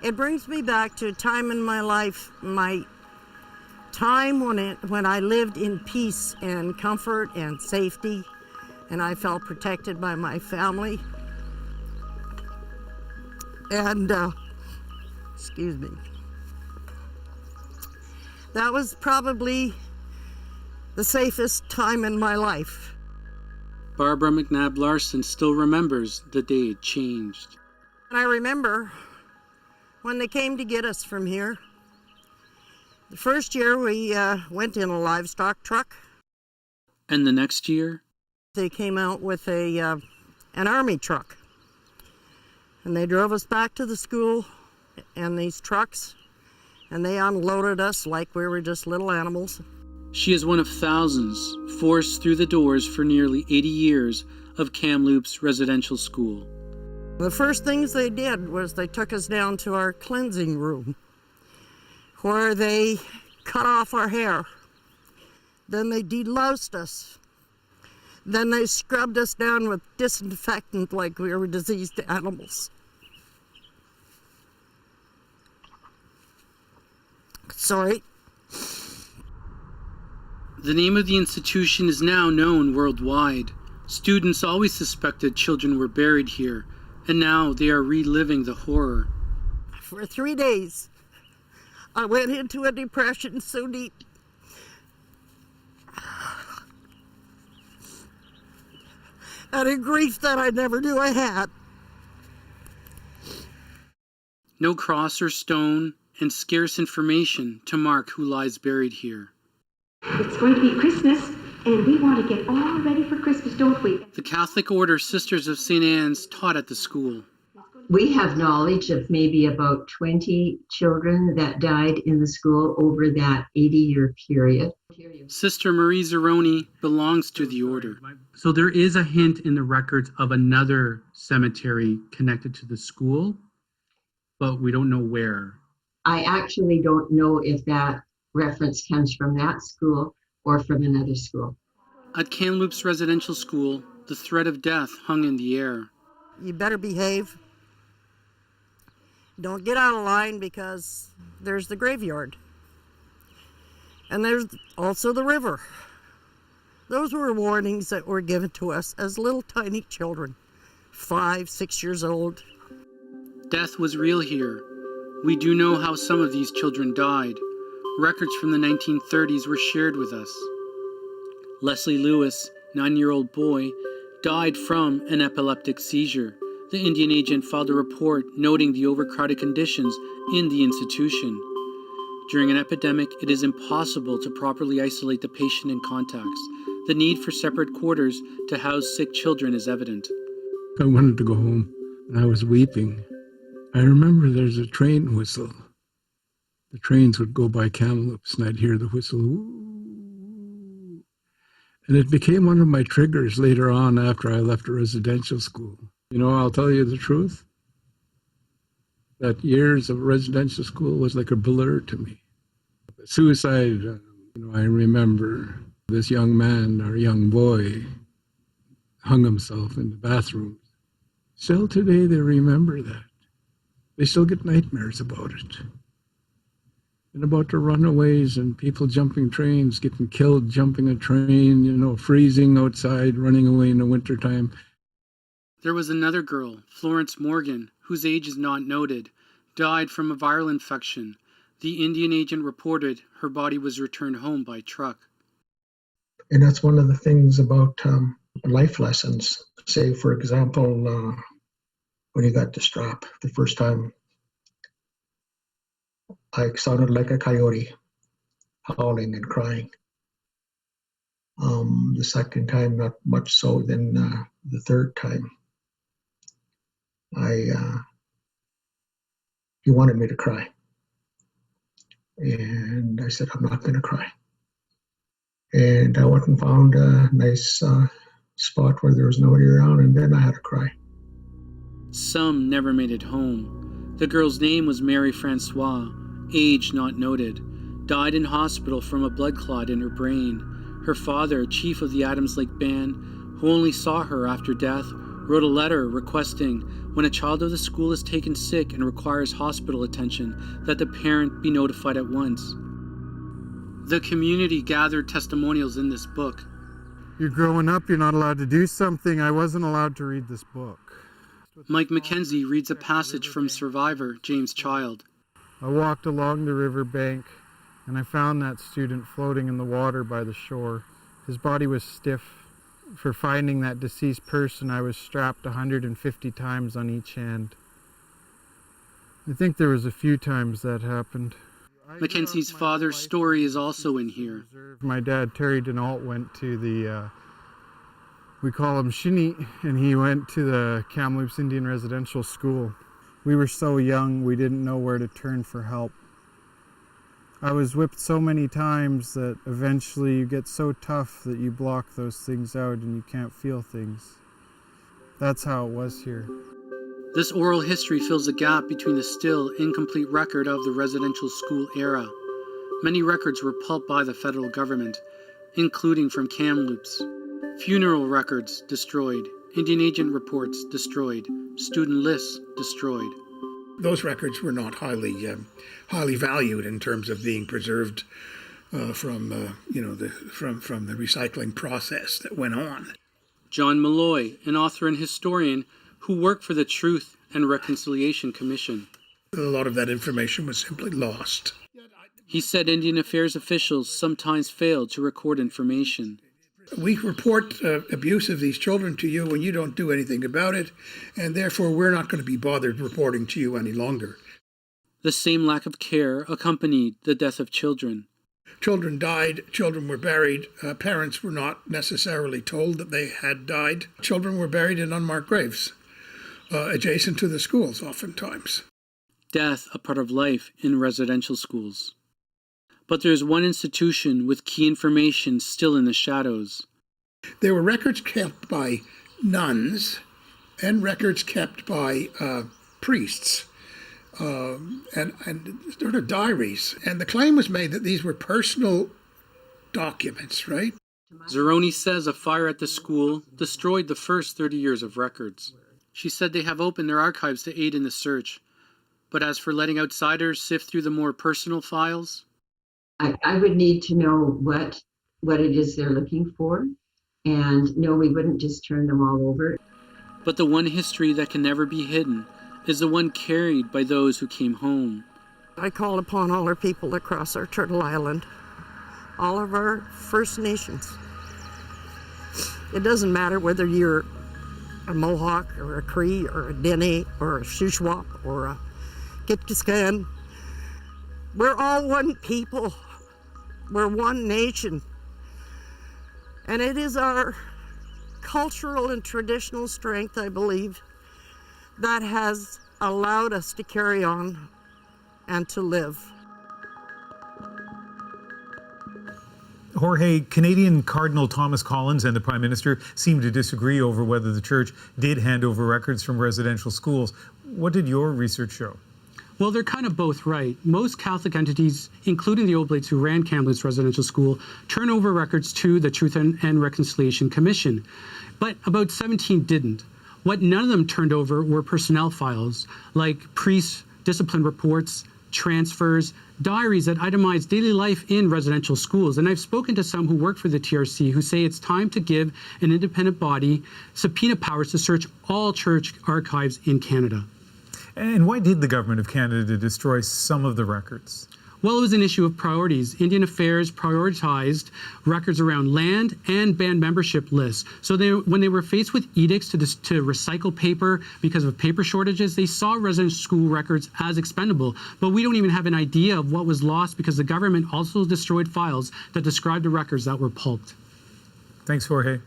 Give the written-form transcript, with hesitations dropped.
It brings me back to a time in my life, my time when I lived in peace and comfort and safety, and I felt protected by my family. And, excuse me, that was probably the safest time in my life. Barbara McNabb Larson still remembers the day it changed. And I remember when they came to get us from here. The first year we went in a livestock truck. And the next year? They came out with an army truck. And they drove us back to the school in these trucks. And they unloaded us like we were just little animals. She is one of thousands forced through the doors for nearly 80 years of Kamloops Residential School. The first things they did was they took us down to our cleansing room, where they cut off our hair. Then they deloused us. Then they scrubbed us down with disinfectant like we were diseased animals. Sorry. The name of the institution is now known worldwide. Students always suspected children were buried here, and now they are reliving the horror. For 3 days, I went into a depression so deep. And a grief that I never knew I had. No cross or stone, and scarce information to mark who lies buried here. It's going to be Christmas, and we want to get all ready for Christmas, don't we? The Catholic Order Sisters of St. Anne's taught at the school. We have knowledge of maybe about 20 children that died in the school over that 80-year period. Sister Marie Zeroni belongs to the order. So there is a hint in the records of another cemetery connected to the school, but we don't know where. I actually don't know if that reference comes from that school or from another school. At Kamloops Residential School, the threat of death hung in the air. You better behave. Don't get out of line, because there's the graveyard. And there's also the river. Those were warnings that were given to us as little tiny children, 5, 6 years old. Death was real here. We do know how some of these children died. Records from the 1930s were shared with us. Leslie Lewis, 9-year-old boy, died from an epileptic seizure. The Indian agent filed a report noting the overcrowded conditions in the institution. During an epidemic, it is impossible to properly isolate the patient and contacts. The need for separate quarters to house sick children is evident. I wanted to go home, and I was weeping. I remember there's a train whistle. The trains would go by Kamloops, and I'd hear the whistle. Woo. And it became one of my triggers later on after I left a residential school. You know, I'll tell you the truth. That years of residential school was like a blur to me. Suicide, I remember this young man or young boy hung himself in the bathroom. Still today they remember that. They still get nightmares about it. And about the runaways and people jumping trains, getting killed jumping a train, freezing outside, running away in the wintertime. There was another girl, Florence Morgan, whose age is not noted, died from a viral infection. The Indian agent reported her body was returned home by truck. And that's one of the things about life lessons. Say, for example, when you got the strap the first time, I sounded like a coyote, howling and crying. The second time, not much so. Then the third time, he wanted me to cry. And I said, I'm not going to cry. And I went and found a nice spot where there was nobody around, and then I had to cry. Some never made it home. The girl's name was Mary Francois, age not noted, died in hospital from a blood clot in her brain. Her father, chief of the Adams Lake Band, who only saw her after death, wrote a letter requesting when a child of the school is taken sick and requires hospital attention that the parent be notified at once. The community gathered testimonials in this book. You're growing up, you're not allowed to do something. I wasn't allowed to read this book. Mike McKenzie reads a passage from survivor James Child. I walked along the riverbank and I found that student floating in the water by the shore. His body was stiff. For finding that deceased person, I was strapped 150 times on each hand. I think there was a few times that happened. Mackenzie's father's story is also in here. My dad, Terry Denault, went to the, we call him Shinny, and he went to the Kamloops Indian Residential School. We were so young, we didn't know where to turn for help. I was whipped so many times that eventually you get so tough that you block those things out and you can't feel things. That's how it was here. This oral history fills a gap between the still incomplete record of the residential school era. Many records were pulped by the federal government, including from Kamloops. Funeral records destroyed, Indian agent reports destroyed, student lists destroyed. Those records were not highly valued in terms of being preserved from the recycling process that went on. John Malloy, an author and historian who worked for the Truth and Reconciliation Commission. A lot of that information was simply lost. He said Indian Affairs officials sometimes failed to record information. We report abuse of these children to you when you don't do anything about it, and therefore we're not going to be bothered reporting to you any longer. The same lack of care accompanied the death of children. Children died, children were buried, parents were not necessarily told that they had died. Children were buried in unmarked graves, adjacent to the schools oftentimes. Death a part of life in residential schools. But there's one institution with key information still in the shadows. There were records kept by nuns and records kept by priests and sort of diaries. And the claim was made that these were personal documents, right? Zeroni says a fire at the school destroyed the first 30 years of records. She said they have opened their archives to aid in the search. But as for letting outsiders sift through the more personal files, I would need to know what it is they're looking for. And no, we wouldn't just turn them all over. But the one history that can never be hidden is the one carried by those who came home. I call upon all our people across our Turtle Island, all of our First Nations. It doesn't matter whether you're a Mohawk or a Cree or a Dene or a Shuswap or a Kitkiskan. We're all one people. We're one nation. And it is our cultural and traditional strength, I believe, that has allowed us to carry on and to live. Jorge, Canadian Cardinal Thomas Collins and the Prime Minister seem to disagree over whether the church did hand over records from residential schools. What did your research show? Well, they're kind of both right. Most Catholic entities, including the Oblates who ran Kamloops Residential School, turn over records to the Truth and Reconciliation Commission. But about 17 didn't. What none of them turned over were personnel files, like priests, discipline reports, transfers, diaries that itemize daily life in residential schools. And I've spoken to some who work for the TRC who say it's time to give an independent body subpoena powers to search all church archives in Canada. And why did the Government of Canada destroy some of the records? Well, it was an issue of priorities. Indian Affairs prioritized records around land and band membership lists. So when they were faced with edicts to recycle paper because of paper shortages, they saw residential school records as expendable. But we don't even have an idea of what was lost because the government also destroyed files that described the records that were pulped. Thanks, Jorge.